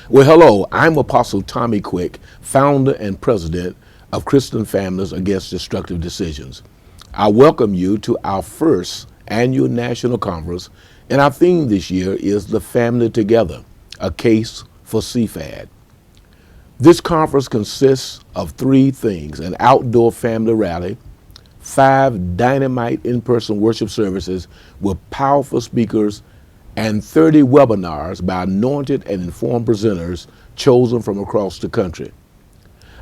Well, hello, I'm Apostle Tommy Quick, founder and president of Christian Families Against Destructive Decisions. I welcome you to our first annual national conference, and our theme this year is The Family Together, a case for CFADD. This conference consists of three things: an outdoor family rally, 5 dynamite in-person worship services with powerful speakers, and 30 webinars by anointed and informed presenters chosen from across the country.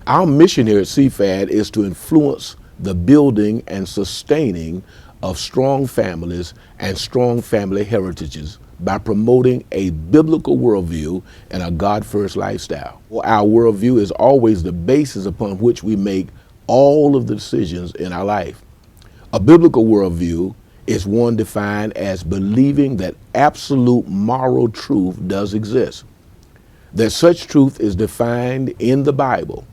Our mission here at CFADD is to influence the building and sustaining of strong families and strong family heritages by promoting a biblical worldview and a God-first lifestyle. Our worldview is always the basis upon which we make all of the decisions in our life. A biblical worldview is one defined as believing that absolute moral truth does exist, that such truth is defined in the Bible,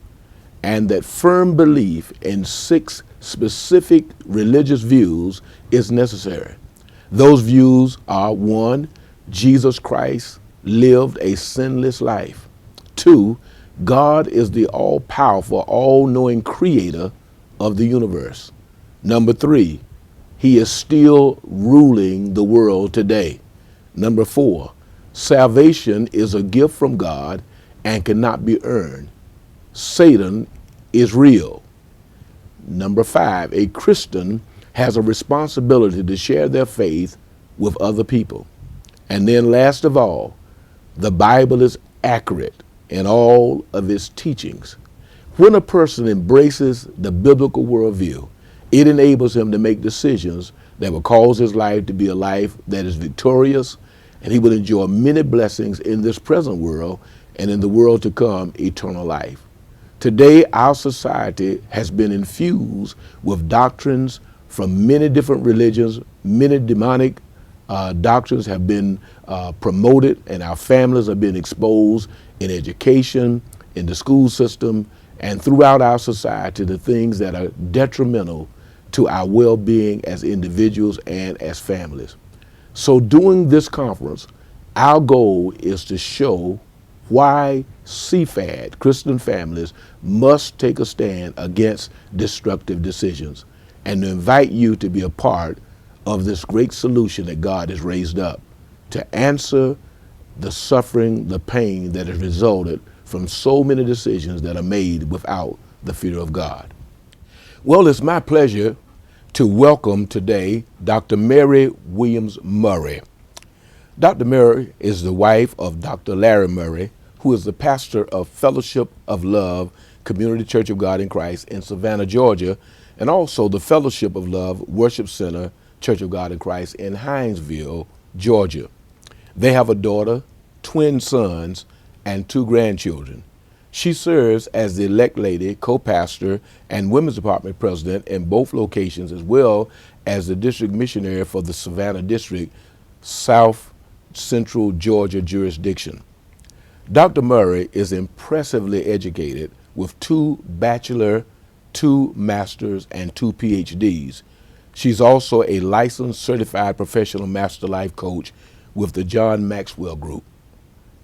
and that firm belief in 6 specific religious views is necessary. Those views are: 1, Jesus Christ lived a sinless life. 2, God is the all-powerful, all-knowing creator of the universe. Number 3, he is still ruling the world today. Number 4, salvation is a gift from God and cannot be earned. Satan is real. Number 5, a Christian has a responsibility to share their faith with other people. And then last of all, the Bible is accurate in all of its teachings. When a person embraces the biblical worldview, it enables him to make decisions that will cause his life to be a life that is victorious, and he will enjoy many blessings in this present world and in the world to come, eternal life. Today, our society has been infused with doctrines from many different religions. Many demonic doctrines have been promoted, and our families are being exposed in education, in the school system, and throughout our society to things that are detrimental to our well-being as individuals and as families. So during this conference, our goal is to show why CFADD, Christian families, must take a stand against destructive decisions, and to invite you to be a part of this great solution that God has raised up to answer the suffering, the pain that has resulted from so many decisions that are made without the fear of God. Well, it's my pleasure to welcome today Dr. Mary Williams Murray. Dr. Murray is the wife of Dr. Larry Murray, who is the pastor of Fellowship of Love Community Church of God in Christ in Savannah, Georgia, and also the Fellowship of Love Worship Center Church of God in Christ in Hinesville, Georgia. They have a daughter, twin sons, and 2 grandchildren. She serves as the elect lady, co-pastor, and women's department president in both locations, as well as the district missionary for the Savannah district, South Central Georgia jurisdiction. Dr. Murray is impressively educated with 2 bachelor, 2 masters, and 2 PhDs. She's also a licensed certified professional master life coach with the John Maxwell Group.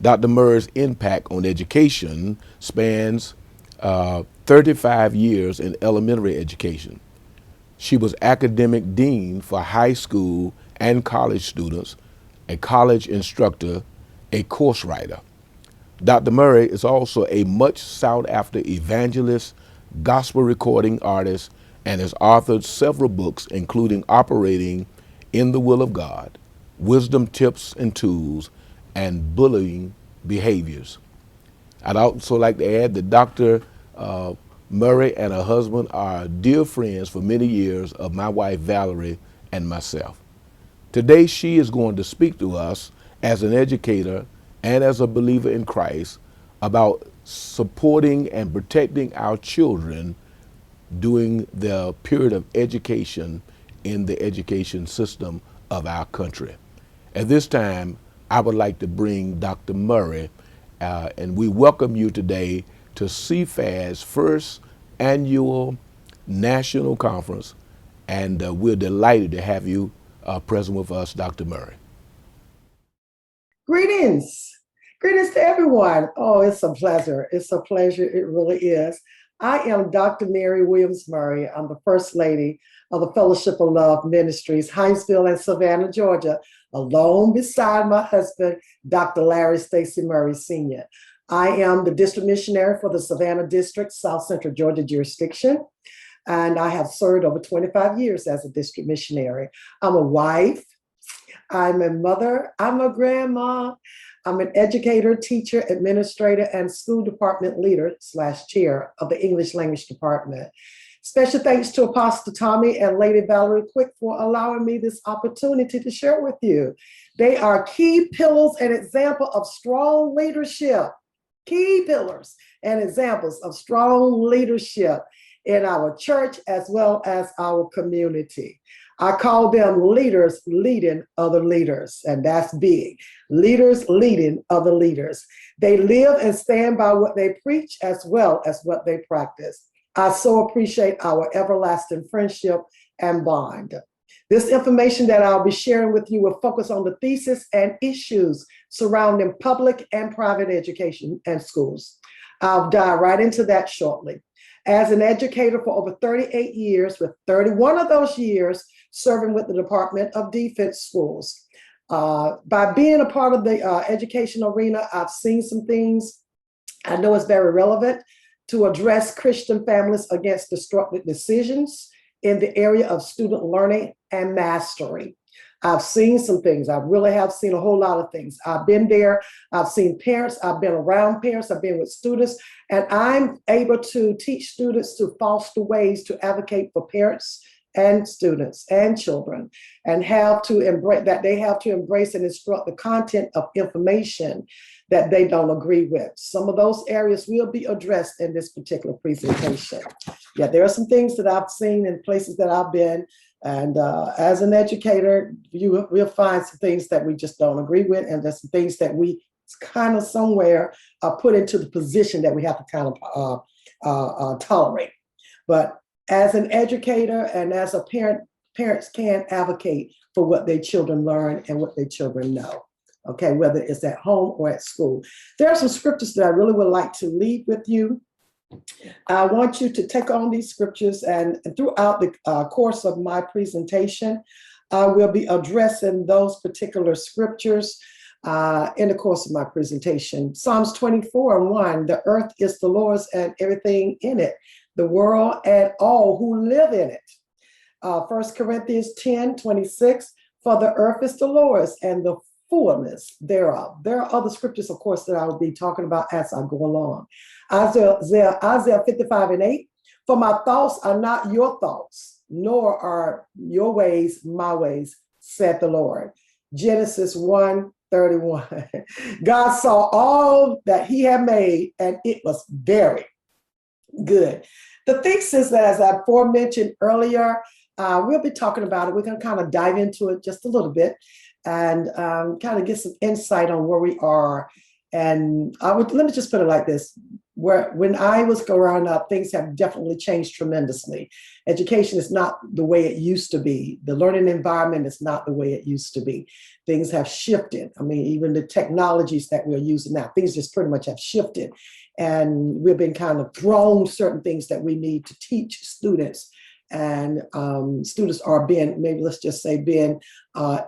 Dr. Murray's impact on education spans 35 years in elementary education. She was academic dean for high school and college students, a college instructor, a course writer. Dr. Murray is also a much sought after evangelist, gospel recording artist, and has authored several books, including Operating in the Will of God, Wisdom Tips and Tools, and Bullying Behaviors. I'd also like to add that Dr. Murray and her husband are dear friends for many years of my wife Valerie and myself. Today she is going to speak to us as an educator and as a believer in Christ about supporting and protecting our children during the period of education in the education system of our country. At this time, I would like to bring Dr. Murray, and we welcome you today to CFADD's first annual national conference, and we're delighted to have you present with us, Dr. Murray. Greetings. Greetings to everyone. Oh, it's a pleasure. It's a pleasure. It really is. I am Dr. Mary Williams Murray. I'm the First Lady of the Fellowship of Love Ministries, Hinesville and Savannah, Georgia, alone beside my husband, Dr. Larry Stacy Murray Sr. I am the district missionary for the Savannah District, South Central Georgia jurisdiction, and I have served over 25 years as a district missionary. I'm a wife, I'm a mother, I'm a grandma, I'm an educator, teacher, administrator, and school department leader / chair of the English language department. Special thanks to Apostle Tommy and Lady Valerie Quick for allowing me this opportunity to share with you. They are key pillars and example of strong leadership. Key pillars and examples of strong leadership in our church as well as our community. I call them leaders leading other leaders, and that's big. Leaders leading other leaders. They live and stand by what they preach as well as what they practice. I so appreciate our everlasting friendship and bond. This information that I'll be sharing with you will focus on the thesis and issues surrounding public and private education and schools. I'll dive right into that shortly. As an educator for over 38 years, with 31 of those years serving with the Department of Defense schools. By being a part of the education arena, I've seen some things I know is very relevant to address Christian families against destructive decisions in the area of student learning and mastery. I've seen some things. I really have seen a whole lot of things. I've been there. I've seen parents. I've been around parents. I've been with students. And I'm able to teach students to foster ways to advocate for parents and students and children, and have to embrace that they have to embrace and instruct the content of information that they don't agree with. Some of those areas will be addressed in this particular presentation. Yeah, there are some things that I've seen in places that I've been, and as an educator, we'll find some things that we just don't agree with, and there's some things that we kind of somewhere are put into the position that we have to kind of tolerate. But as an educator and as a parent, parents can advocate for what their children learn and what their children know, okay, whether it's at home or at school. There are some scriptures that I really would like to leave with you. I want you to take on these scriptures, and throughout the course of my presentation, I will be addressing those particular scriptures in the course of my presentation. Psalms 24:1, the earth is the Lord's and everything in it, the world and all who live in it. 1 Corinthians 10:26, for the earth is the Lord's and the fullness thereof. There are other scriptures, of course, that I will be talking about as I go along. Isaiah 55:8, for my thoughts are not your thoughts, nor are your ways my ways, said the Lord. Genesis 1:31. God saw all that he had made, and it was very good. The thesis, as I aforementioned earlier, we'll be talking about it. We're going to kind of dive into it just a little bit and kind of get some insight on where we are. And let me just put it like this. When I was growing up, things have definitely changed tremendously. Education is not the way it used to be. The learning environment is not the way it used to be. Things have shifted. I mean, even the technologies that we're using now, things just pretty much have shifted. And we've been kind of thrown certain things that we need to teach students. And students are being, maybe let's just say, being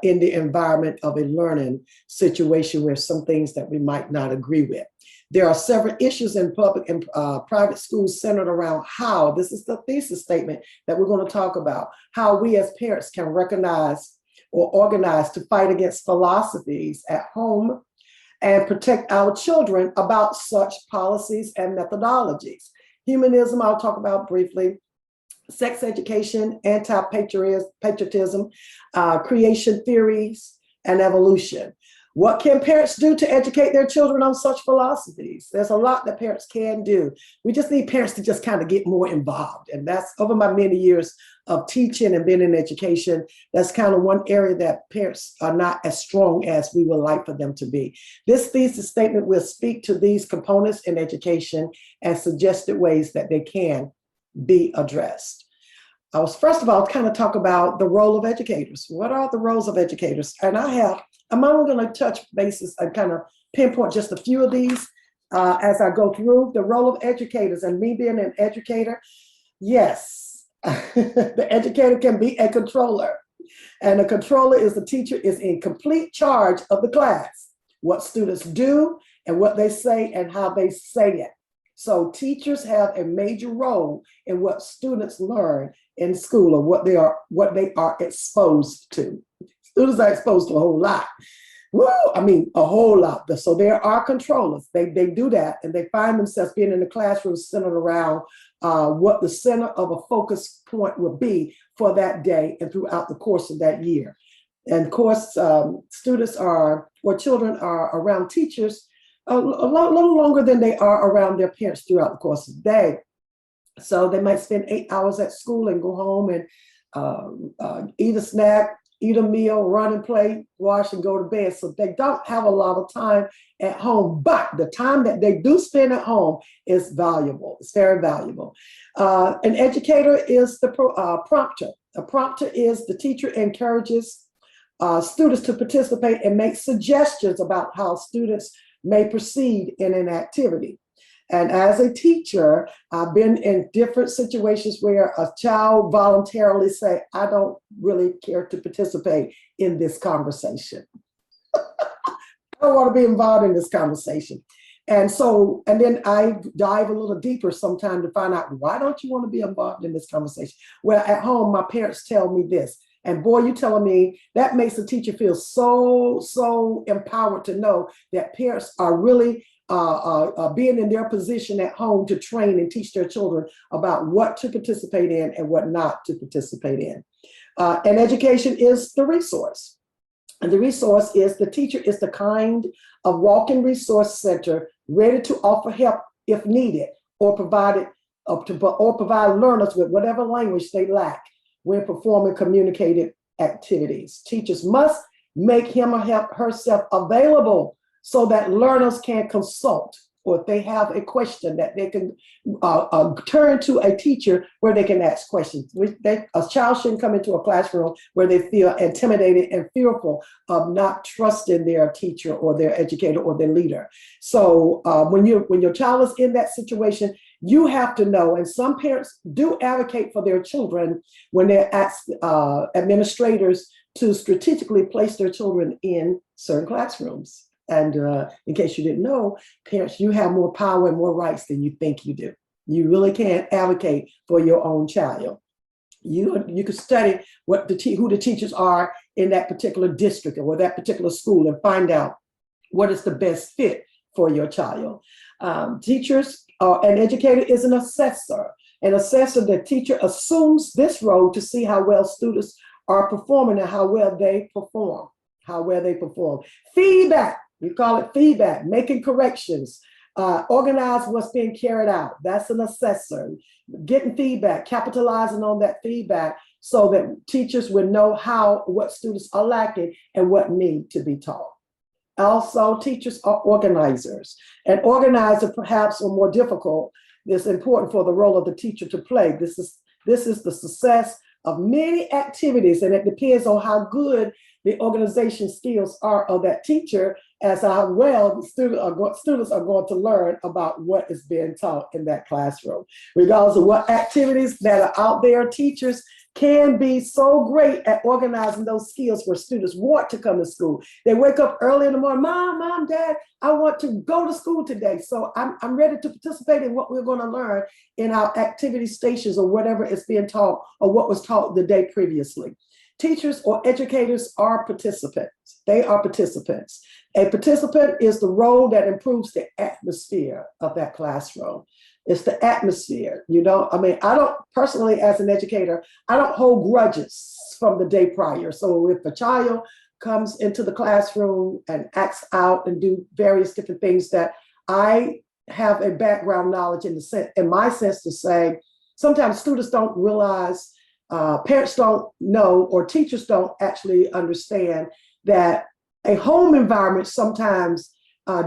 in the environment of a learning situation where some things that we might not agree with. There are several issues in public and private schools centered around how, this is the thesis statement that we're going to talk about, how we as parents can recognize or organize to fight against philosophies at home and protect our children about such policies and methodologies. Humanism, I'll talk about briefly. Sex education, anti-patriotism, creation theories, and evolution. What can parents do to educate their children on such philosophies? There's a lot that parents can do. We just need parents to just kind of get more involved. And that's over my many years of teaching and being in education. That's kind of one area that parents are not as strong as we would like for them to be. This thesis statement will speak to these components in education and suggested ways that they can be addressed. I was first of all kind of talk about the role of educators. What are the roles of educators? And I'm only going to touch bases and kind of pinpoint just a few of these as I go through. The role of educators, and me being an educator, yes, the educator can be a controller. And a controller is the teacher is in complete charge of the class, what students do and what they say and how they say it. So teachers have a major role in what students learn in school or what they are exposed to. Students are exposed to a whole lot. Well, I mean, a whole lot. So there are controllers. They do that, and they find themselves being in the classroom centered around what the center of a focus point will be for that day and throughout the course of that year. And of course, students are, or children are around teachers a little longer than they are around their parents throughout the course of the day. So they might spend 8 hours at school and go home and eat a snack, eat a meal, run and play, wash, and go to bed. So they don't have a lot of time at home, but the time that they do spend at home is valuable. It's very valuable. An educator is the prompter. A prompter is the teacher encourages students to participate and make suggestions about how students may proceed in an activity. And as a teacher, I've been in different situations where a child voluntarily say, I don't really care to participate in this conversation. I don't want to be involved in this conversation. And then I dive a little deeper sometime to find out, why don't you want to be involved in this conversation? Well, at home, my parents tell me this. And boy, you're telling me that makes the teacher feel so empowered to know that parents are really being in their position at home to train and teach their children about what to participate in and what not to participate in. And education is the resource. And the resource is the teacher is the kind of walk-in resource center ready to offer help if needed, or provide learners with whatever language they lack when performing communicated activities. Teachers must make him or herself available so that learners can consult, or if they have a question that they can turn to a teacher where they can ask questions. A child shouldn't come into a classroom where they feel intimidated and fearful of not trusting their teacher or their educator or their leader. So when your child is in that situation, you have to know, and some parents do advocate for their children when they ask administrators to strategically place their children in certain classrooms. And in case you didn't know, parents, you have more power and more rights than you think you do. You really can't advocate for your own child. You can study who the teachers are in that particular district or that particular school and find out what is the best fit for your child. Teachers, an educator is an assessor. An assessor, the teacher assumes this role to see how well students are performing and how well they perform. Feedback. We call it feedback, making corrections, organize what's being carried out. That's an assessor. Getting feedback, capitalizing on that feedback so that teachers will know what students are lacking and what need to be taught. Also, teachers are organizers. An organizer perhaps are more difficult. It's important for the role of the teacher to play. This is the success of many activities, and it depends on how good the organization skills are of that teacher as how well the students are going to learn about what is being taught in that classroom. Regardless of what activities that are out there, teachers can be so great at organizing those skills where students want to come to school. They wake up early in the morning, Mom, Dad, I want to go to school today. So I'm ready to participate in what we're going to learn in our activity stations or whatever is being taught or what was taught the day previously. Teachers or educators are participants. They are participants. A participant is the role that improves the atmosphere of that classroom. It's the atmosphere, I don't personally, as an educator, I don't hold grudges from the day prior. So if a child comes into the classroom and acts out and do various different things that I have a background knowledge in my sense to say, sometimes students don't realize, parents don't know, or teachers don't actually understand that a home environment sometimes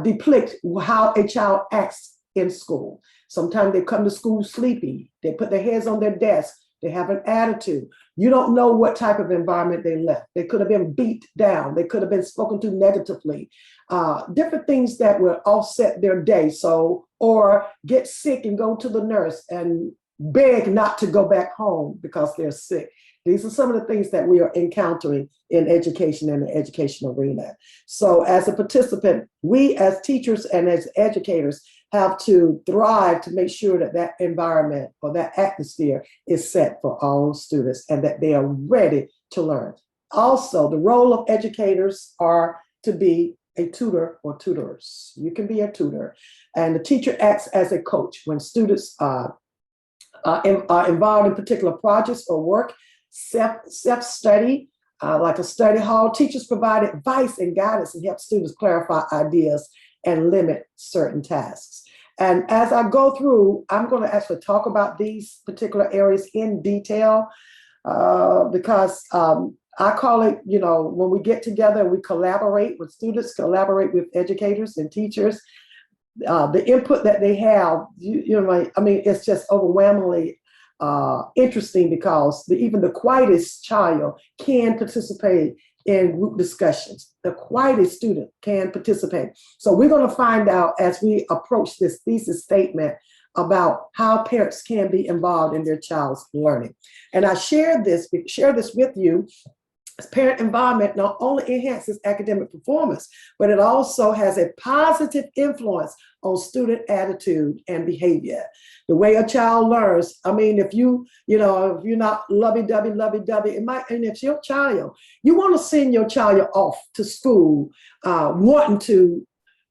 depicts how a child acts in school. Sometimes they come to school sleepy. They put their heads on their desk They have an attitude. You don't know what type of environment they left. They could have been beat down. They could have been spoken to negatively. Different things that will offset their day. So, or get sick and go to the nurse and beg not to go back home because they're sick. These are some of the things that we are encountering in education and the education arena. So as a participant, we as teachers and as educators have to thrive to make sure that that environment or that atmosphere is set for all students and that they are ready to learn. Also, the role of educators are to be a tutor or tutors. You can be a tutor. And the teacher acts as a coach when students are involved in particular projects or work, self-study, like a study hall. Teachers provide advice and guidance and help students clarify ideas and limit certain tasks. And as I go through, I'm going to actually talk about these particular areas in detail because I call it, when we get together and we collaborate with students, collaborate with educators and teachers, the input that they have, it's just overwhelmingly interesting because even the quietest child can participate in group discussions. The quietest student can participate. So we're going to find out as we approach this thesis statement about how parents can be involved in their child's learning. And I share this with you. Parent involvement not only enhances academic performance, but it also has a positive influence on student attitude and behavior. The way a child learns, if you're not lovey-dovey, it might, and if your child, you want to send your child off to school, wanting to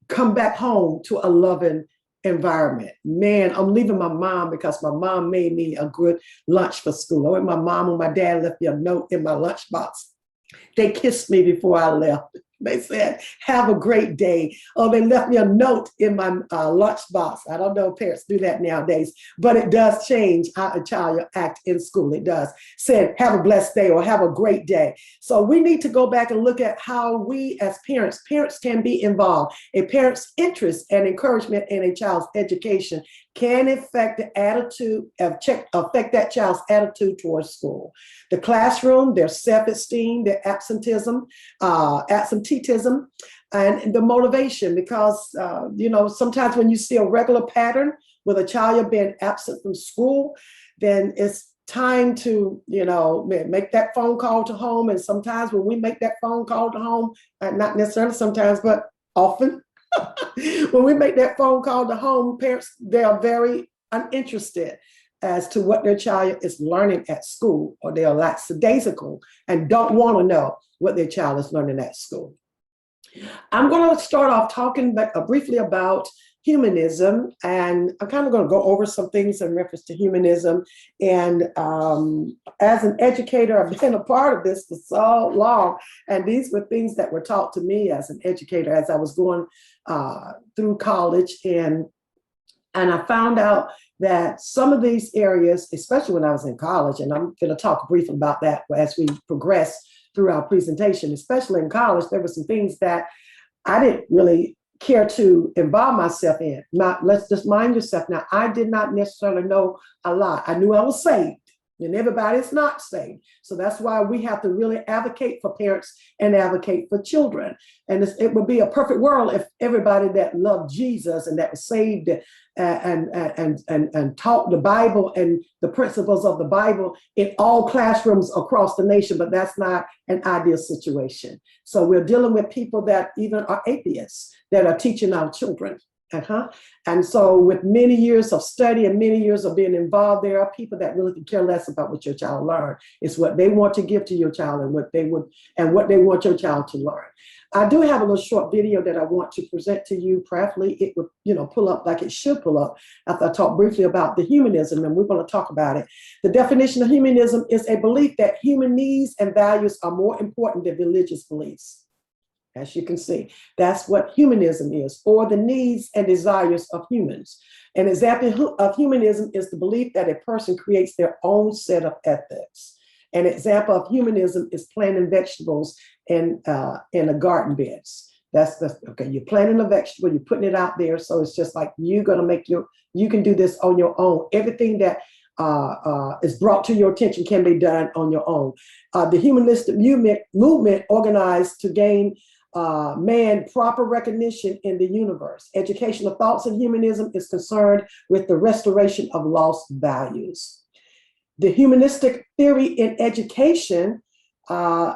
come back home to a loving environment. Man, I'm leaving my mom because my mom made me a good lunch for school. I went my mom and my dad left me a note in my lunchbox. They kissed me before I left. They said, have a great day. Oh, they left me a note in my lunchbox. I don't know if parents do that nowadays, but it does change how a child acts in school. It does. Said, have a blessed day or have a great day. So we need to go back and look at how we as parents can be involved. A parent's interest and encouragement in a child's education can affect the attitude, affect that child's attitude towards school. The classroom, their self-esteem, their absenteeism, and the motivation, because sometimes when you see a regular pattern with a child being absent from school, then it's time to make that phone call to home. And sometimes when we make that phone call to home, not necessarily sometimes, but often, when we make that phone call to home, parents, they are very uninterested as to what their child is learning at school, or they are lackadaisical and don't want to know what their child is learning at school. I'm going to start off talking briefly about humanism, and I'm kind of going to go over some things in reference to humanism. And as an educator, I've been a part of this for so long, and these were things that were taught to me as an educator as I was going through college, and I found out that some of these areas, especially when I was in college, and I'm going to talk briefly about that as we progress through our presentation, especially in college, there were some things that I didn't really care to involve myself in. Now, let's just mind yourself. Now, I did not necessarily know a lot. I knew I was saved, and everybody's not saved. So that's why we have to really advocate for parents and advocate for children. And it would be a perfect world if everybody that loved Jesus and that was saved and taught the Bible and the principles of the Bible in all classrooms across the nation, but that's not an ideal situation. So we're dealing with people that even are atheists that are teaching our children. And so with many years of study and many years of being involved, there are people that really can care less about what your child learned. It's what they want to give to your child and what they want your child to learn. I do have a little short video that I want to present to you. Prayerfully, it would, pull up like it should pull up after I talk briefly about the humanism, and we're going to talk about it. The definition of humanism is a belief that human needs and values are more important than religious beliefs. As you can see, that's what humanism is, or the needs and desires of humans. An example of humanism is the belief that a person creates their own set of ethics. An example of humanism is planting vegetables in a garden beds. Okay, you're planting a vegetable, you're putting it out there. So it's just like you're going to you can do this on your own. Everything that is brought to your attention can be done on your own. The humanistic movement organized to gain man proper recognition in the universe. Educational thoughts in humanism is concerned with the restoration of lost values. The humanistic theory in education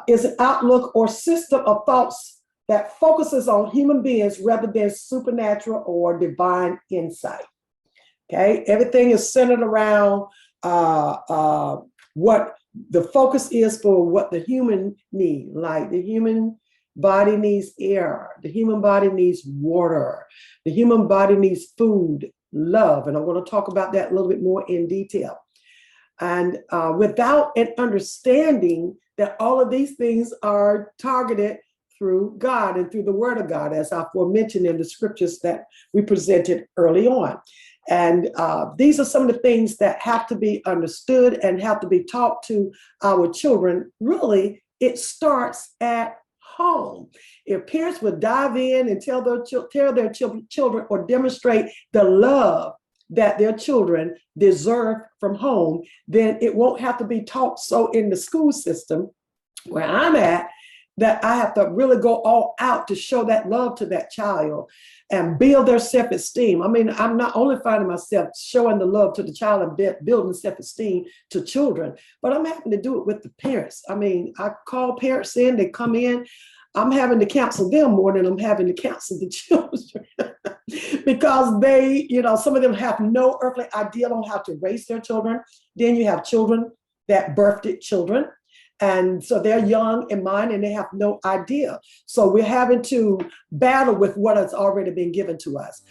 is an outlook or system of thoughts that focuses on human beings rather than supernatural or divine insight. Okay, everything is centered around what the focus is for what the human need. Like the human body needs air, the human body needs water, the human body needs food, love, and I'm going to talk about that a little bit more in detail. And without an understanding that all of these things are targeted through God and through the Word of God, as I aforementioned in the scriptures that we presented early on. And these are some of the things that have to be understood and have to be taught to our children. Really, it starts at home. If parents would dive in and tell their children or demonstrate the love that their children deserve from home, then it won't have to be taught so in the school system where I'm at, that I have to really go all out to show that love to that child and build their self-esteem. I mean, I'm not only finding myself showing the love to the child and building self-esteem to children, but I'm having to do it with the parents. I mean, I call parents in, they come in, I'm having to counsel them more than I'm having to counsel the children because they, some of them have no earthly idea on how to raise their children. Then you have children that birthed children. And so they're young in mind and they have no idea. So we're having to battle with what has already been given to us.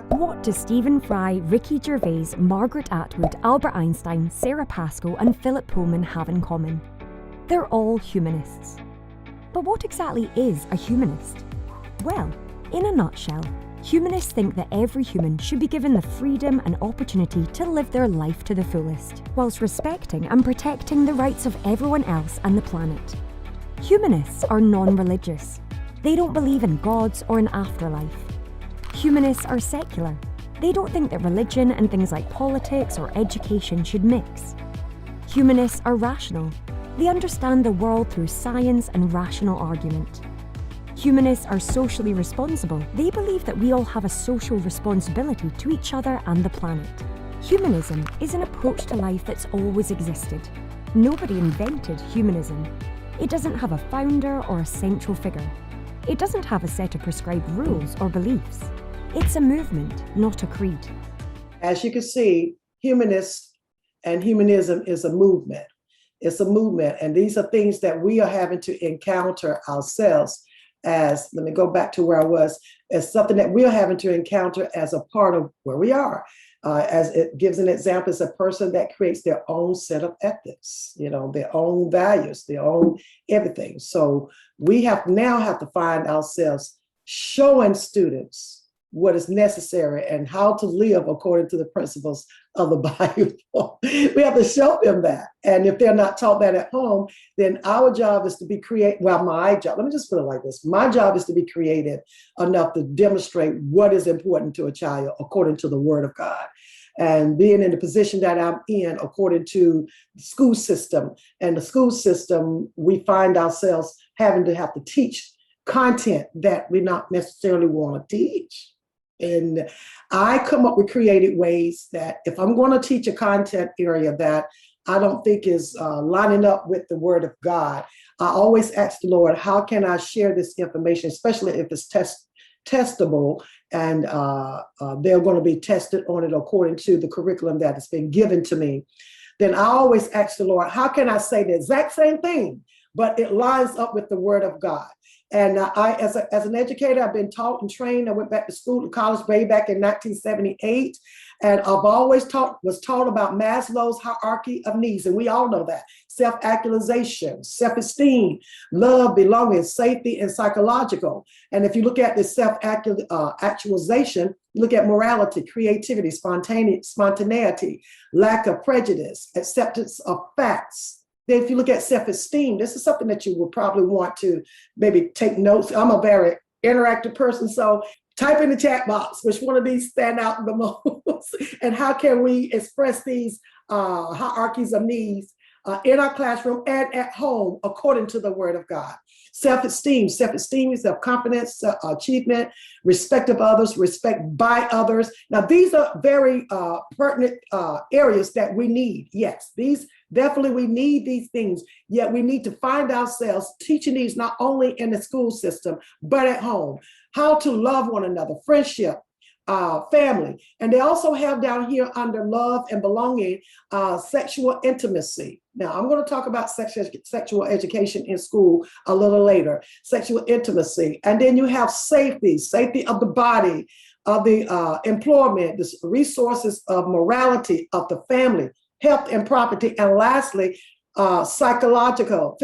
What do Stephen Fry, Ricky Gervais, Margaret Atwood, Albert Einstein, Sarah Pascoe and Philip Pullman have in common? They're all humanists. But what exactly is a humanist? Well, in a nutshell, humanists think that every human should be given the freedom and opportunity to live their life to the fullest, whilst respecting and protecting the rights of everyone else and the planet. Humanists are non-religious. They don't believe in gods or an afterlife. Humanists are secular. They don't think that religion and things like politics or education should mix. Humanists are rational. They understand the world through science and rational argument. Humanists are socially responsible. They believe that we all have a social responsibility to each other and the planet. Humanism is an approach to life that's always existed. Nobody invented humanism. It doesn't have a founder or a central figure. It doesn't have a set of prescribed rules or beliefs. It's a movement, not a creed. As you can see, humanists and humanism is a movement. It's a movement, and these are things that we are having to encounter ourselves as, let me go back to where I was, as something that we're having to encounter as a part of where we are. As it gives an example, it's a person that creates their own set of ethics, their own values, their own everything. So we have to find ourselves showing students what is necessary and how to live according to the principles of the Bible. We have to show them that. And if they're not taught that at home, then our job is to be my job, let me just put it like this. My job is to be creative enough to demonstrate what is important to a child according to the Word of God. And being in the position that I'm in according to the school system. And the school system, we find ourselves having to teach content that we not necessarily want to teach. And I come up with creative ways that if I'm going to teach a content area that I don't think is lining up with the Word of God, I always ask the Lord, how can I share this information, especially if it's testable and they're going to be tested on it according to the curriculum that has been given to me. Then I always ask the Lord, how can I say the exact same thing, but it lines up with the Word of God? And I, as an educator, I've been taught and trained. I went back to school, to college way back in 1978. And I've always was taught about Maslow's hierarchy of needs. And we all know that. Self-actualization, self-esteem, love, belonging, safety, and psychological. And if you look at the self-actualization, you look at morality, creativity, spontaneity, lack of prejudice, acceptance of facts. Then if you look at self-esteem, this is something that you will probably want to maybe take notes. I'm a very interactive person, so Type in the chat box which one of these stand out the most, and how can we express these hierarchies of needs in our classroom and at home according to the Word of God. Self-esteem. Self-esteem is self-confidence, achievement, respect of others, respect by others. Now, these are very pertinent areas that we need. Yes, these definitely we need these things, yet we need to find ourselves teaching these not only in the school system, but at home. How to love one another, friendship, family. And they also have down here under love and belonging, sexual intimacy. Now, I'm going to talk about sexual education in school a little later, sexual intimacy. And then you have safety of the body, of the employment, the resources of morality of the family, health and property. And lastly, physiological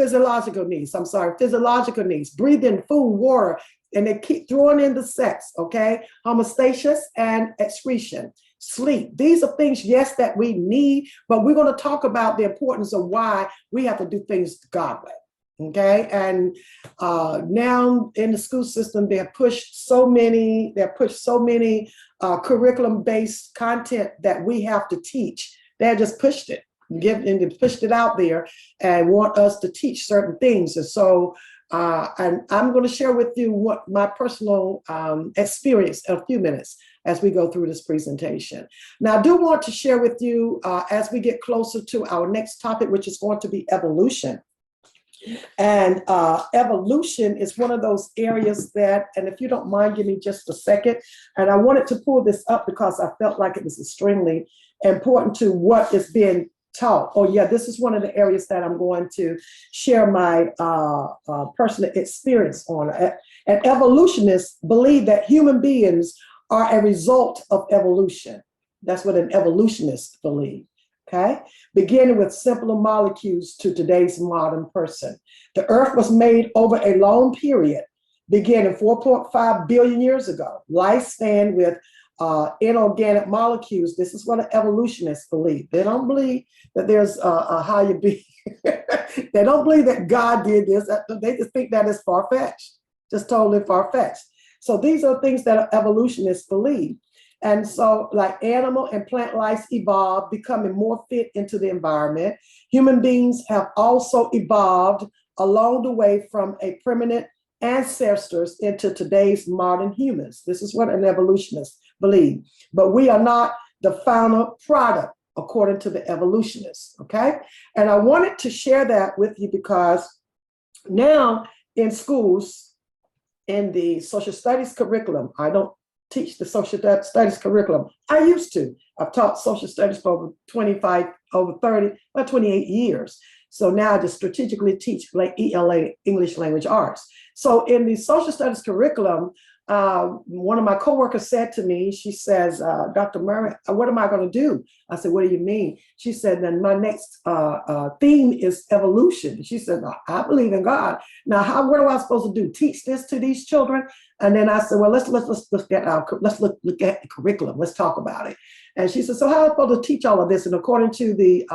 needs, breathing, food, water, and they keep throwing in the sex, okay? Homeostasis and excretion, sleep. These are things, yes, that we need, but we're going to talk about the importance of why we have to do things God's way, okay? And now in the school system, they've pushed so many curriculum-based content that we have to teach. They just pushed it, pushed it out there and want us to teach certain things. And so, and I'm going to share with you what my personal experience in a few minutes as we go through this presentation. Now, I do want to share with you as we get closer to our next topic, which is going to be evolution. And evolution is one of those areas that, and if you don't mind, give me just a second. And I wanted to pull this up because I felt like it was extremely important to what is being taught. Oh yeah, this is one of the areas that I'm going to share my personal experience on. And evolutionists believe that human beings are a result of evolution. That's what an evolutionist believes. Okay, beginning with simpler molecules to today's modern person. The Earth was made over a long period, beginning 4.5 billion years ago. Lifespan with inorganic molecules. This is what evolutionists believe. They don't believe that there's a higher being. They don't believe that God did this. They just think that is far-fetched, just totally far-fetched. So these are things that evolutionists believe. And so like animal and plant life evolved, becoming more fit into the environment. Human beings have also evolved along the way from a primitive ancestors into today's modern humans. This is what an evolutionist believe. But we are not the final product, according to the evolutionists, okay? And I wanted to share that with you because now in schools, in the social studies curriculum, I don't teach the social studies curriculum. I used to. I've taught social studies for over 28 years. So now I just strategically teach like ELA, English Language Arts. So in the social studies curriculum, one of my coworkers said to me, she says, Dr. Murray, what am I going to do? I said, what do you mean? She said, then my next theme is evolution. She said, I believe in God. Now, what am I supposed to do? Teach this to these children? And then I said, well, let's look at the curriculum. Let's talk about it. And she said, so how am I supposed to teach all of this? And according to the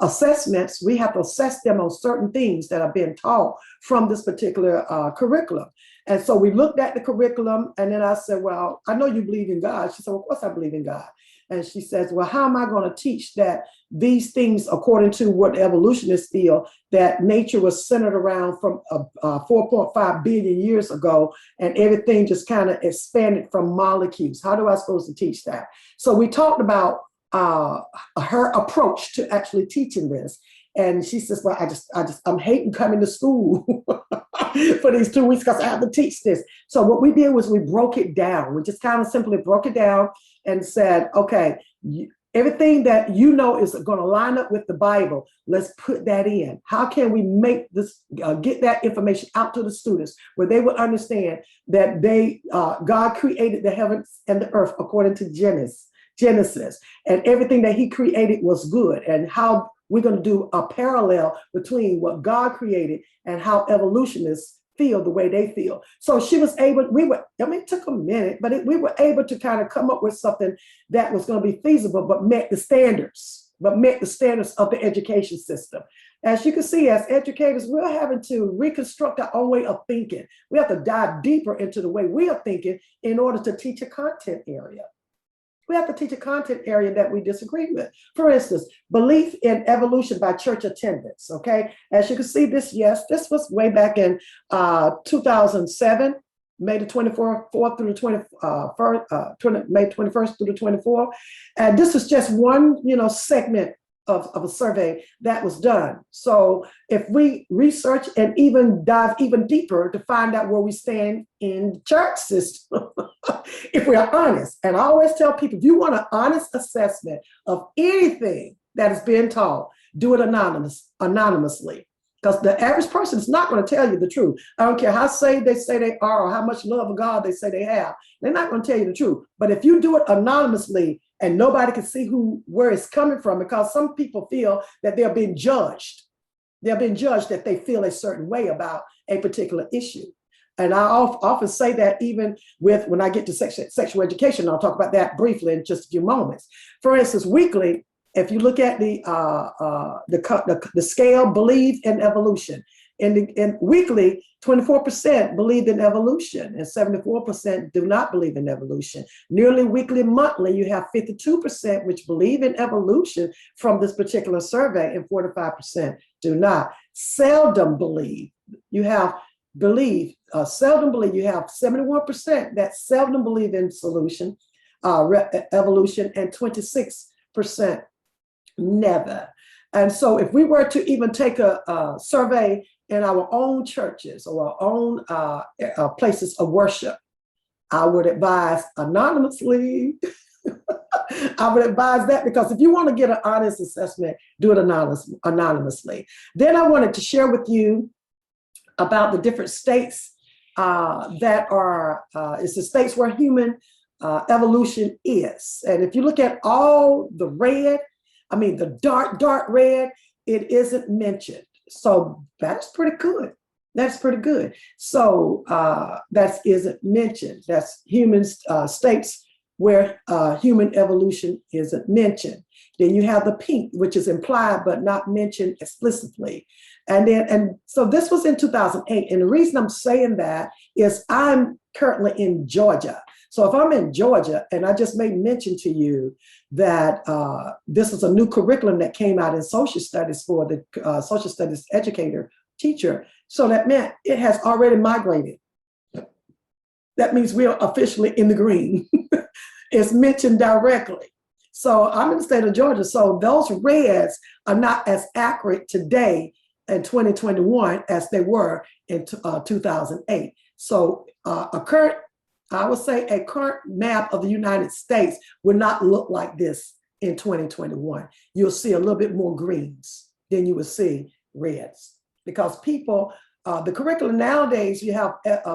assessments, we have to assess them on certain things that are being taught from this particular curriculum. And so we looked at the curriculum, and then I said, well, I know you believe in God. She said, well, of course I believe in God. And she says, well, how am I going to teach that these things, according to what evolutionists feel, that nature was centered around from 4.5 billion years ago, and everything just kind of expanded from molecules? How do I supposed to teach that? So we talked about her approach to actually teaching this. And she says, well, I'm hating coming to school for these 2 weeks because I have to teach this. So what we did was we broke it down. We just kind of simply broke it down and said, okay, everything that you know is going to line up with the Bible, let's put that in. How can we make this, get that information out to the students where they would understand that God created the heavens and the earth according to Genesis, and everything that he created was good, and how we're going to do a parallel between what God created and how evolutionists feel the way they feel. So she was able, it took a minute, but we were able to kind of come up with something that was going to be feasible, but met the standards of the education system. As you can see, as educators, we're having to reconstruct our own way of thinking. We have to dive deeper into the way we are thinking in order to teach a content area. We have to teach a content area that we disagree with. For instance, belief in evolution by church attendance, okay? As you can see this, yes, this was way back in 2007, May the 24th through the 21st, May 21st through the 24th. And this is just one, segment of a survey that was done. So if we research and even dive even deeper to find out where we stand in the church system, if we are honest, and I always tell people, if you want an honest assessment of anything that is being taught, do it anonymously. Because the average person is not going to tell you the truth. I don't care how saved they say they are or how much love of God they say they have. They're not going to tell you the truth. But if you do it anonymously and nobody can see where it's coming from, because some people feel that they're being judged. They're being judged that they feel a certain way about a particular issue. And I often say that even when I get to sexual education, I'll talk about that briefly in just a few moments. For instance, weekly, if you look at the scale, believe in evolution. In weekly, 24% believed in evolution and 74% do not believe in evolution. Nearly weekly, monthly, you have 52% which believe in evolution from this particular survey and 45% do not. Seldom believe. You have seldom believe. You have 71% that seldom believe in evolution and 26% never. And so if we were to even take a survey in our own churches or our own places of worship, I would advise anonymously. I would advise that, because if you want to get an honest assessment, do it anonymously. Then I wanted to share with you about the different states that are, it's the states where human evolution is. And if you look at all the red, the dark red, it isn't mentioned. So that's pretty good. That's pretty good. So that isn't mentioned. That's states where human evolution isn't mentioned. Then you have the pink, which is implied but not mentioned explicitly. And so this was in 2008. And the reason I'm saying that is I'm currently in Georgia. So if I'm in Georgia, and I just made mention to you that this is a new curriculum that came out in social studies for the social studies teacher. So that meant it has already migrated. That means we are officially in the green. It's mentioned directly. So I'm in the state of Georgia. So those reds are not as accurate today in 2021 as they were in 2008. So a current map of the United States would not look like this in 2021. You'll see a little bit more greens than you would see reds, because people, the curriculum nowadays, you have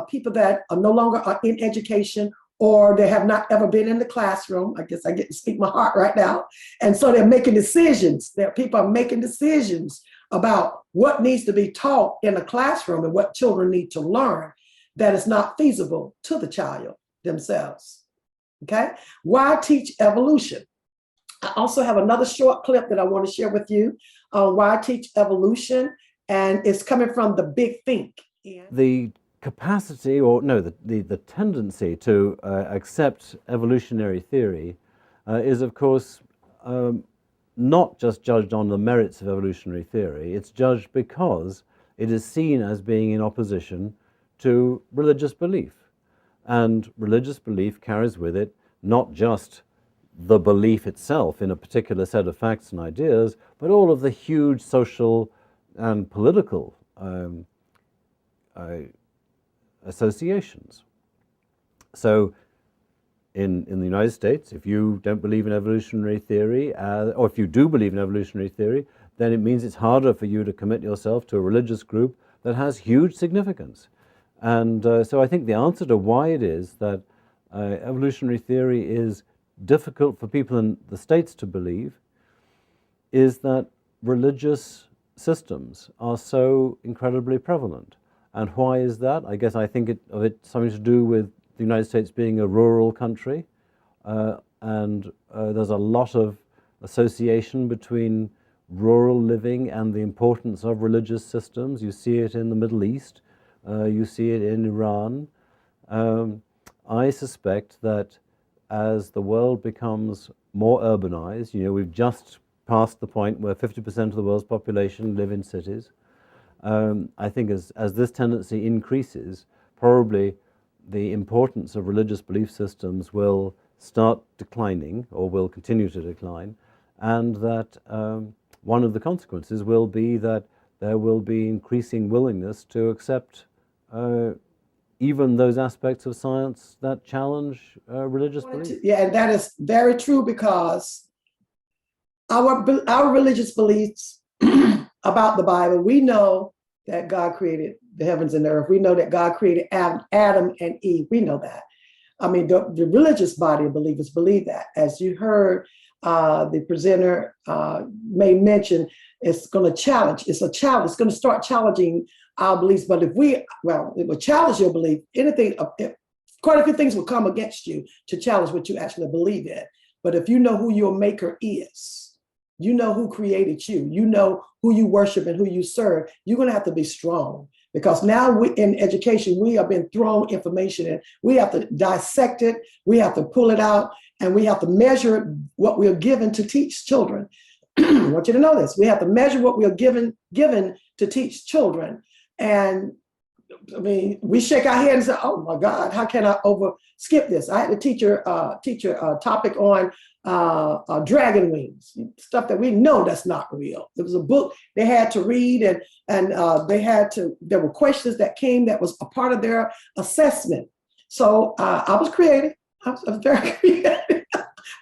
people that are no longer in education, or they have not ever been in the classroom. I guess I get to speak my heart right now. And so they're making decisions. People are making decisions about what needs to be taught in a classroom and what children need to learn that is not feasible to the child themselves. Okay? Why teach evolution? I also have another short clip that I want to share with you on why teach evolution, and it's coming from the Big Think. The capacity, or no, the tendency to accept evolutionary theory is, of course, not just judged on the merits of evolutionary theory. It's judged because it is seen as being in opposition to religious belief. And religious belief carries with it not just the belief itself in a particular set of facts and ideas, but all of the huge social and political associations. So in the United States, if you don't believe in evolutionary theory, or if you do believe in evolutionary theory, then it means it's harder for you to commit yourself to a religious group that has huge significance. And so I think the answer to why it is that evolutionary theory is difficult for people in the States to believe is that religious systems are so incredibly prevalent. And why is that? I guess I think it's something to do with the United States being a rural country, and there's a lot of association between rural living and the importance of religious systems. You see it in the Middle East. You see it in Iran. I suspect that as the world becomes more urbanized, we've just passed the point where 50% of the world's population live in cities. I think as this tendency increases, probably the importance of religious belief systems will start declining or will continue to decline, and that one of the consequences will be that there will be increasing willingness to accept even those aspects of science that challenge religious belief. Yeah, and that is very true, because our religious beliefs about the Bible, we know that God created the heavens and the earth. We know that God created Adam and Eve. We know that. I mean, the religious body of believers believe that. As you heard the presenter made mention, it's going to challenge. It's a challenge. It's going to start challenging our beliefs. But it will challenge your belief. Quite a few things will come against you to challenge what you actually believe in. But if you know who your maker is, you know who created you, you know who you worship and who you serve, you're going to have to be strong. Because now in education, we have been thrown information and we have to dissect it, we have to pull it out, and we have to measure what we are given to teach children. I want you to know this. We have to measure what we are given to teach children. And I mean, we shake our head and say, oh my God, how can I skip this? I had to teach a topic on dragon wings, stuff that we know that's not real. There was a book they had to read, and there were questions that came that was a part of their assessment. So I was creative. I was very creative.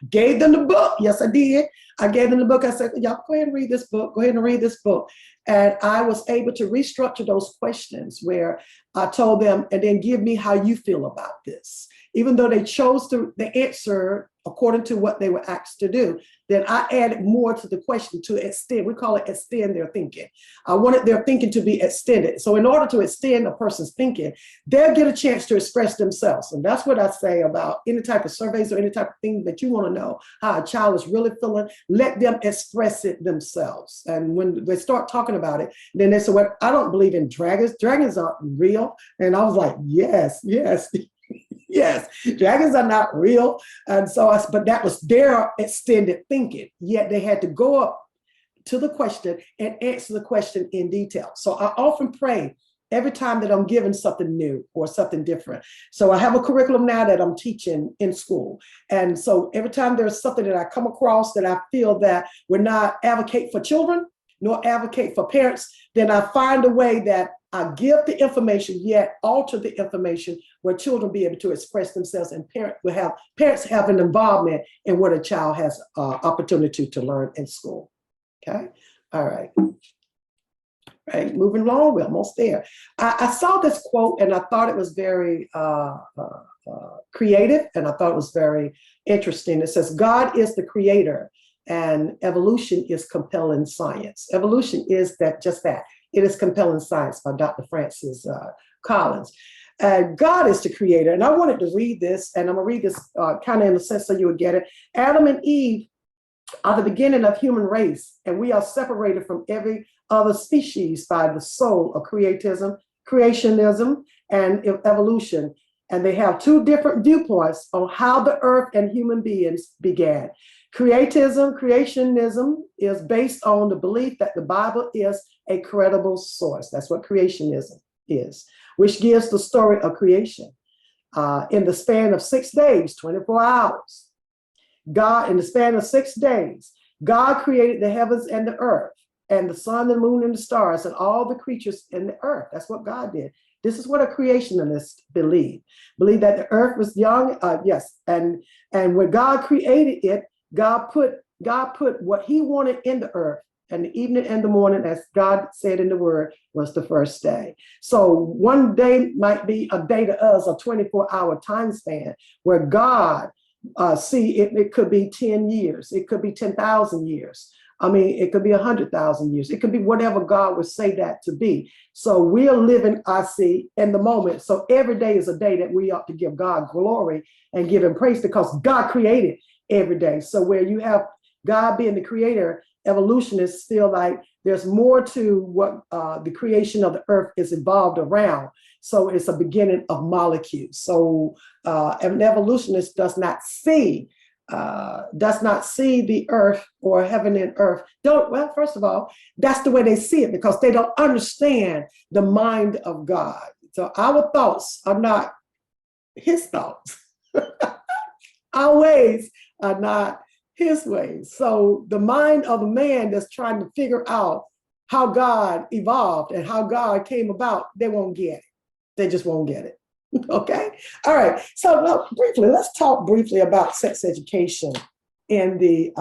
Gave them the book. Yes, I did. I gave them the book. I said, y'all go ahead and read this book. Go ahead and read this book. And I was able to restructure those questions where I told them, and then give me how you feel about this. Even though they chose the answer according to what they were asked to do, then I added more to the question to extend. We call it extend their thinking. I wanted their thinking to be extended. So in order to extend a person's thinking, they'll get a chance to express themselves. And that's what I say about any type of surveys or any type of thing that you want to know how a child is really feeling. Let them express it themselves. And when they start talking about it, then they say, well, I don't believe in dragons. Dragons aren't real. And I was like, yes. Yes, dragons are not real. And so, but that was their extended thinking. Yet they had to go up to the question and answer the question in detail. So I often pray every time that I'm given something new or something different. So I have a curriculum now that I'm teaching in school. And so every time there's something that I come across that I feel that we're not advocate for children, nor advocate for parents, then I find a way that I give the information, yet alter the information where children be able to express themselves, and parents have an involvement in what a child has opportunity to learn in school. Okay, all right. Right, moving along, we're almost there. I saw this quote and I thought it was very creative, and I thought it was very interesting. It says, God is the creator and evolution is compelling science. Evolution is just that. It is compelling science, by Dr. Francis Collins. God is the creator. And I wanted to read this, and I'm going to read this kind of in a sense so you would get it. Adam and Eve are the beginning of human race, and we are separated from every other species by the soul of creationism, and evolution. And they have two different viewpoints on how the earth and human beings began. Creationism is based on the belief that the Bible is a credible source. That's what creationism is, which gives the story of creation. In the span of 6 days, 24 hours, in the span of 6 days, God created the heavens and the earth, and the sun, the moon, and the stars, and all the creatures in the earth. That's what God did. This is what a creationist believe that the earth was young. Yes, and when God created it, God put what He wanted in the earth, and the evening and the morning, as God said in the Word, was the first day. So one day might be a day to us, a 24-hour time span, where God it could be 10 years, it could be 10,000 years. I mean, it could be 100,000 years. It could be whatever God would say that to be. So we are living, I see, in the moment. So every day is a day that we ought to give God glory and give Him praise, because God created every day. So where you have God being the creator evolutionists feel like there's more to what the creation of the earth is evolved around. So it's a beginning of molecules. So an evolutionist does not see the earth or heaven and earth. Well, first of all, that's the way they see it because they don't understand the mind of God. So our thoughts are not his thoughts. Our ways are not his ways. So the mind of a man that's trying to figure out how God evolved and how God came about, they won't get it. They just won't get it. Okay. All right. So let's talk briefly about sex education in the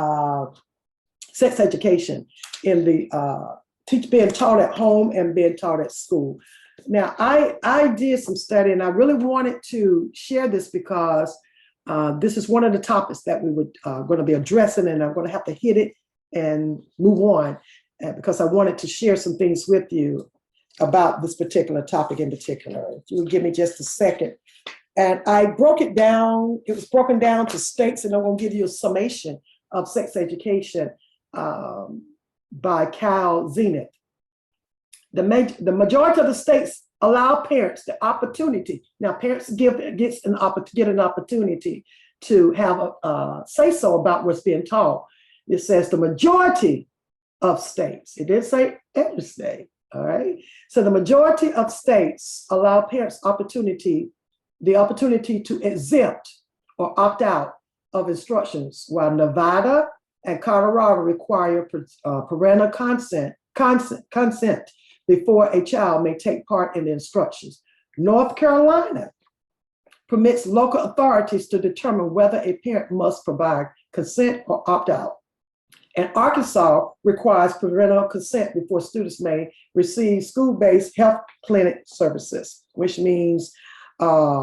being taught at home and being taught at school. Now, I did some study and I really wanted to share this because this is one of the topics that we were going to be addressing, and I'm going to have to hit it and move on because I wanted to share some things with you about this particular topic in particular. If you would give me just a second. And I broke it down. It was broken down to states, and I'm going to give you a summation of sex education by Cal Zenith. The majority of the states allow parents the opportunity. Now, parents get an opportunity to have a say-so about what's being taught. It says the majority of states. It didn't say every state. All right. So the majority of states allow parents the opportunity to exempt or opt out of instructions, while Nevada and Colorado require parental consent before a child may take part in the instructions. North Carolina permits local authorities to determine whether a parent must provide consent or opt out. And Arkansas requires parental consent before students may receive school-based health clinic services, which means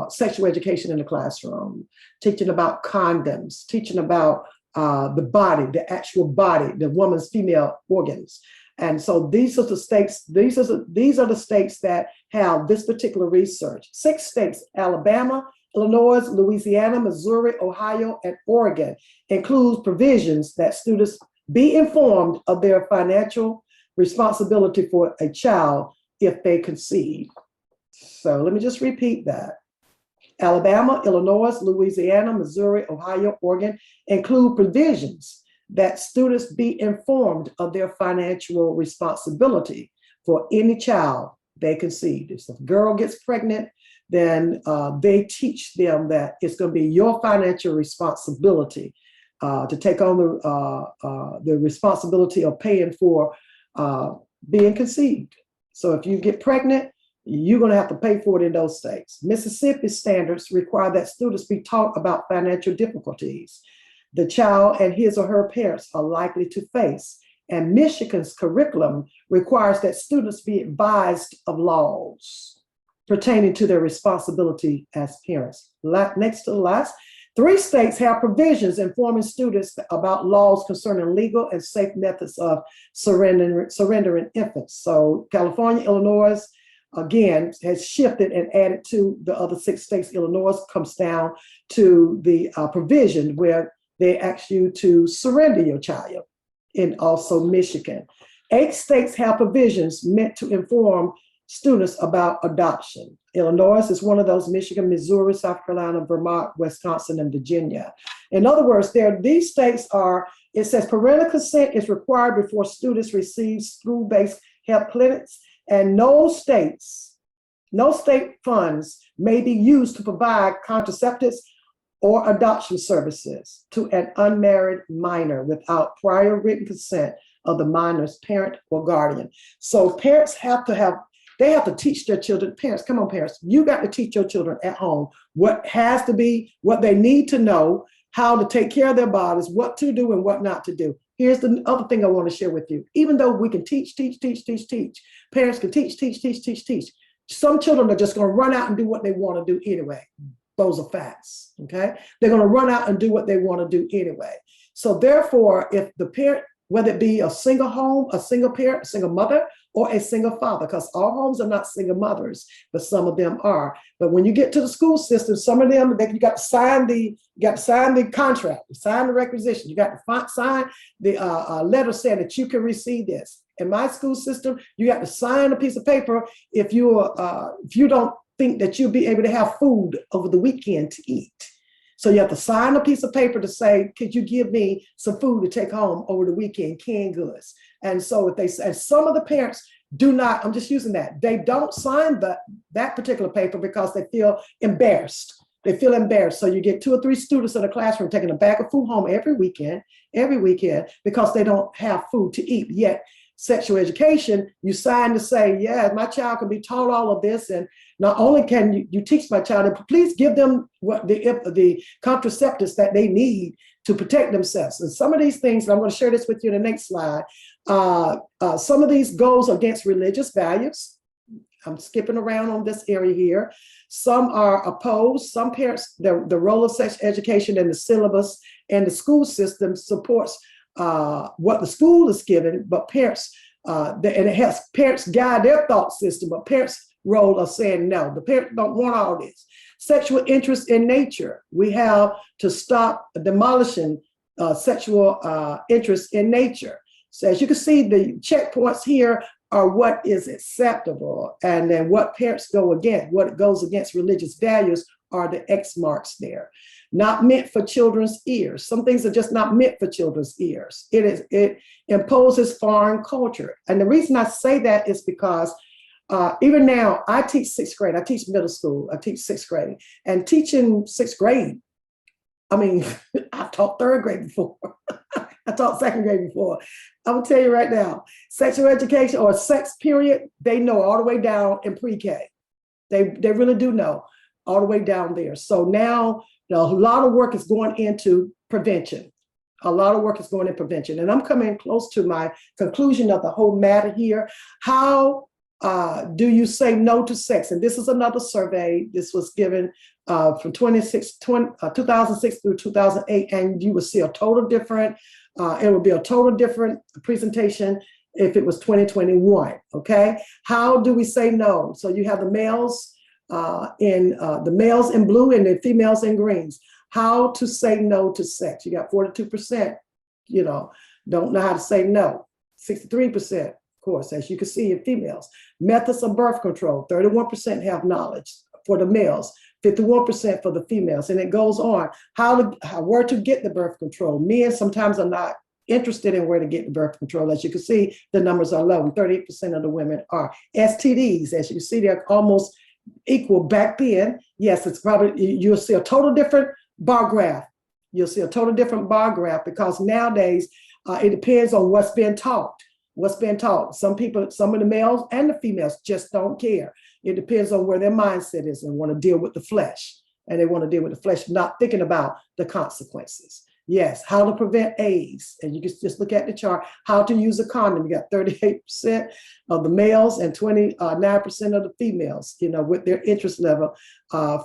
sexual education in the classroom, teaching about condoms, teaching about the body, the actual body, the woman's female organs. And so these are the states, these are the states that have this particular research. 6 states, Alabama, Illinois, Louisiana, Missouri, Ohio, and Oregon, includes provisions that students be informed of their financial responsibility for a child if they conceive. So let me just repeat that. Alabama, Illinois, Louisiana, Missouri, Ohio, Oregon include provisions that students be informed of their financial responsibility for any child they conceive. If a girl gets pregnant, then they teach them that it's going to be your financial responsibility to take on the responsibility of paying for being conceived. So if you get pregnant, you're going to have to pay for it in those states. Mississippi standards require that students be taught about financial difficulties the child and his or her parents are likely to face. And Michigan's curriculum requires that students be advised of laws pertaining to their responsibility as parents. Next to the last, 3 states have provisions informing students about laws concerning legal and safe methods of surrendering infants. So California, Illinois, again, has shifted and added to the other 6 states. Illinois comes down to the provision where they ask you to surrender your child, and also Michigan. 8 states have provisions meant to inform students about adoption. Illinois is one of those, Michigan, Missouri, South Carolina, Vermont, Wisconsin, and Virginia. In other words, these states are, it says parental consent is required before students receive school-based health clinics, and no state funds may be used to provide contraceptives or adoption services to an unmarried minor without prior written consent of the minor's parent or guardian. So parents have to teach their children. Parents, come on, parents, you got to teach your children at home what has to be, what they need to know, how to take care of their bodies, what to do and what not to do. Here's the other thing I want to share with you. Even though we can teach, parents can teach. Some children are just going to run out and do what they want to do anyway. Those are facts, okay? They're going to run out and do what they want to do anyway. So therefore, if the parent, whether it be a single home, a single parent, a single mother, or a single father, because all homes are not single mothers, but some of them are. But when you get to the school system, some of them, you got to sign the contract, sign the requisition. You got to sign the letter saying that you can receive this. In my school system, you got to sign a piece of paper if you don't think that you'll be able to have food over the weekend to eat. So you have to sign a piece of paper to say, could you give me some food to take home over the weekend, canned goods? And so if they say, some of the parents do not, I'm just using that, they don't sign that particular paper because they feel embarrassed. They feel embarrassed. So you get 2 or 3 students in a classroom taking a bag of food home every weekend, because they don't have food to eat. Yet sexual education, you sign to say, yeah, my child can be taught all of this. And not only can you teach my child, but please give them what the contraceptives that they need to protect themselves. And some of these things, and I'm going to share this with you in the next slide, some of these goes against religious values. I'm skipping around on this area here. Some are opposed. Some parents, the role of sex education in the syllabus and the school system supports what the school is giving, but parents, and it helps parents guide their thought system, but parents' role of saying no. The parents don't want all this. Sexual interest in nature. We have to stop demolishing sexual interest in nature. So as you can see, the checkpoints here are what is acceptable, and then what parents go against, what goes against religious values are the X marks there. Not meant for children's ears. Some things are just not meant for children's ears. It imposes foreign culture. And the reason I say that is because even now, I teach 6th grade. I teach middle school. I teach 6th grade. And teaching 6th grade, I mean, I taught 3rd grade before. I taught 2nd grade before. I'm gonna tell you right now, sexual education or sex period, they know all the way down in pre-K. They really do know all the way down there. So now, a lot of work is going into prevention. A lot of work is going in prevention. And I'm coming close to my conclusion of the whole matter here. How do you say no to sex? And this is another survey. This was given from 2006 through 2008, and you will see a total different, it would be a total different presentation if it was 2021, okay? How do we say no? So you have the males the males in blue and the females in greens. How to say no to sex. You got 42%, don't know how to say no. 63%, of course, as you can see in females. Methods of birth control, 31% have knowledge for the males, 51% for the females, and it goes on. Where to get the birth control. Men sometimes are not interested in where to get the birth control. As you can see, the numbers are low, and 38% of the women are. STDs, as you can see, they're almost equal back then. Yes, it's probably, you'll see a total different bar graph. You'll see a total different bar graph because nowadays it depends on what's being taught. What's being taught. Some people, some of the males and the females just don't care. It depends on where their mindset is and want to deal with the flesh. And they want to deal with the flesh, not thinking about the consequences. Yes, how to prevent AIDS. And you can just look at the chart, how to use a condom. You got 38% of the males and 29% of the females, with their interest level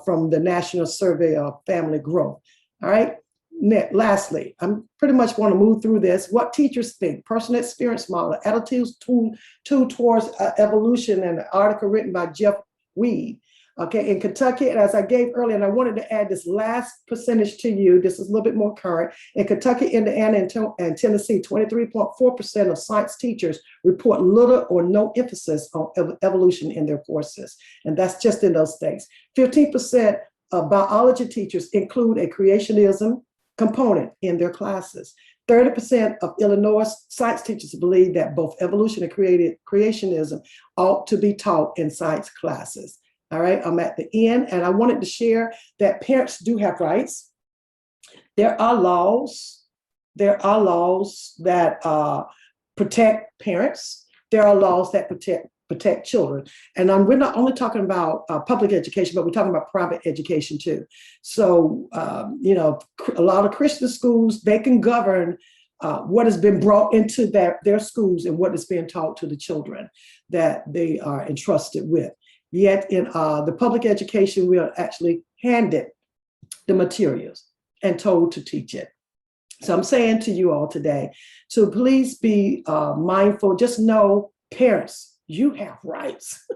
from the National Survey of Family Growth. All right. Lastly, I'm pretty much going to move through this. What teachers think, personal experience model, attitudes towards evolution, and an article written by Jeff Weed. Okay, in Kentucky, and as I gave earlier, and I wanted to add this last percentage to you, this is a little bit more current. In Kentucky, Indiana, and Tennessee, 23.4% of science teachers report little or no emphasis on evolution in their courses. And that's just in those states. 15% of biology teachers include a creationism component in their classes. 30% of Illinois science teachers believe that both evolution and creationism ought to be taught in science classes. All right, I'm at the end, and I wanted to share that parents do have rights. There are laws. There are laws that protect parents. There are laws that protect children. And we're not only talking about public education, but we're talking about private education too. So, a lot of Christian schools, they can govern what has been brought into their schools and what is being taught to the children that they are entrusted with. Yet in the public education, we are actually handed the materials and told to teach it. So I'm saying to you all today, so please be mindful. Just know, parents, you have rights.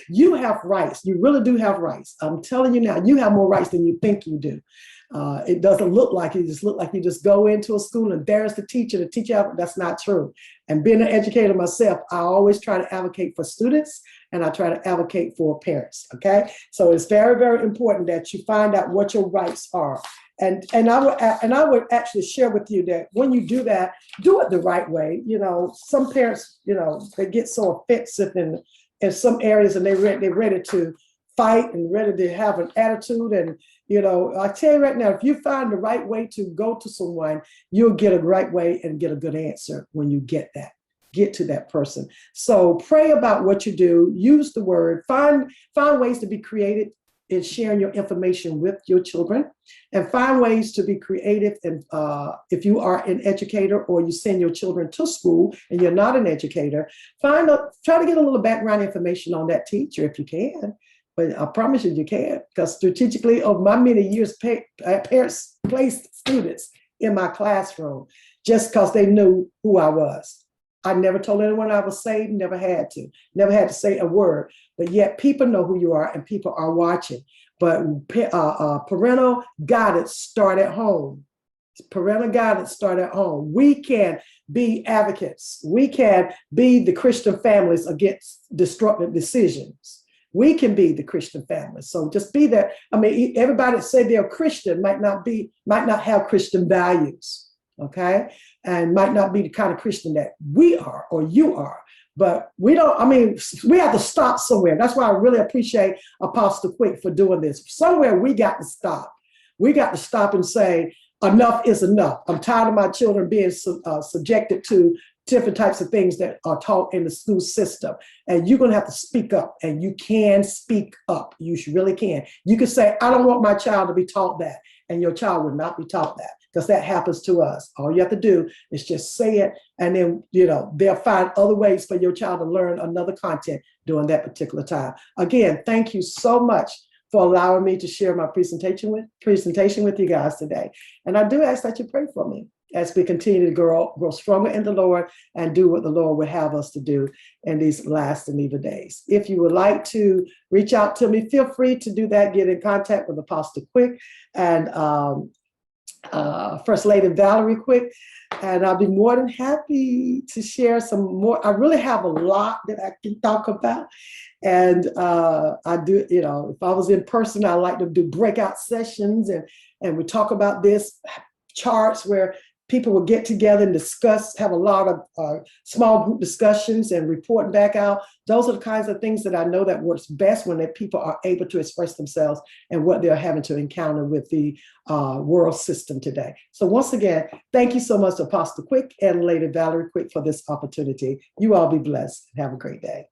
You have rights. You really do have rights. I'm telling you now, you have more rights than you think you do. It doesn't look like it. You just look like you just go into a school and there's the teacher. That's not true. And being an educator myself, I always try to advocate for students and I try to advocate for parents. Okay, so it's very, very important that you find out what your rights are. And I would actually share with you that when you do that, do it the right way. You know, some parents, you know, they get so offensive in some areas and they're ready to fight and ready to have an attitude. And, you know, I tell you right now, if you find the right way to go to someone, you'll get a right way and get a good answer when you get to that person. So pray about what you do, use the word, find ways to be creative in sharing your information with your children, and find ways to be creative. And if you are an educator or you send your children to school and you're not an educator, try to get a little background information on that teacher if you can. But I promise you can, because strategically over my many years, parents placed students in my classroom just because they knew who I was. I never told anyone I was saved, never had to say a word, but yet people know who you are and people are watching. But parental guidance start at home. Parental guidance start at home. We can be advocates. We can be the Christian families against destructive decisions. We can be the Christian family. So just be there. I mean, everybody that say they're Christian might not have Christian values, okay? And might not be the kind of Christian that we are or you are. But we don't, I mean, we have to stop somewhere. That's why I really appreciate Apostle Quick for doing this. Somewhere we got to stop. We got to stop and say, enough is enough. I'm tired of my children being subjected to different types of things that are taught in the school system. And you're going to have to speak up, and you can speak up. You really can. You can say, I don't want my child to be taught that. And your child will not be taught that, because that happens to us. All you have to do is just say it. And then, you know, they'll find other ways for your child to learn another content during that particular time. Again, thank you so much for allowing me to share my presentation with you guys today. And I do ask that you pray for me as we continue to grow stronger in the Lord and do what the Lord would have us to do in these last and evil days. If you would like to reach out to me, feel free to do that. Get in contact with Apostle Quick and First Lady Valerie Quick, and I'll be more than happy to share some more. I really have a lot that I can talk about. And I do, you know, if I was in person, I like to do breakout sessions and we talk about this, charts where people will get together and discuss, have a lot of small group discussions and reporting back out. Those are the kinds of things that I know that works best when people are able to express themselves and what they're having to encounter with the world system today. So once again, thank you so much, Apostle Quick and Lady Valerie Quick, for this opportunity. You all be blessed and have a great day.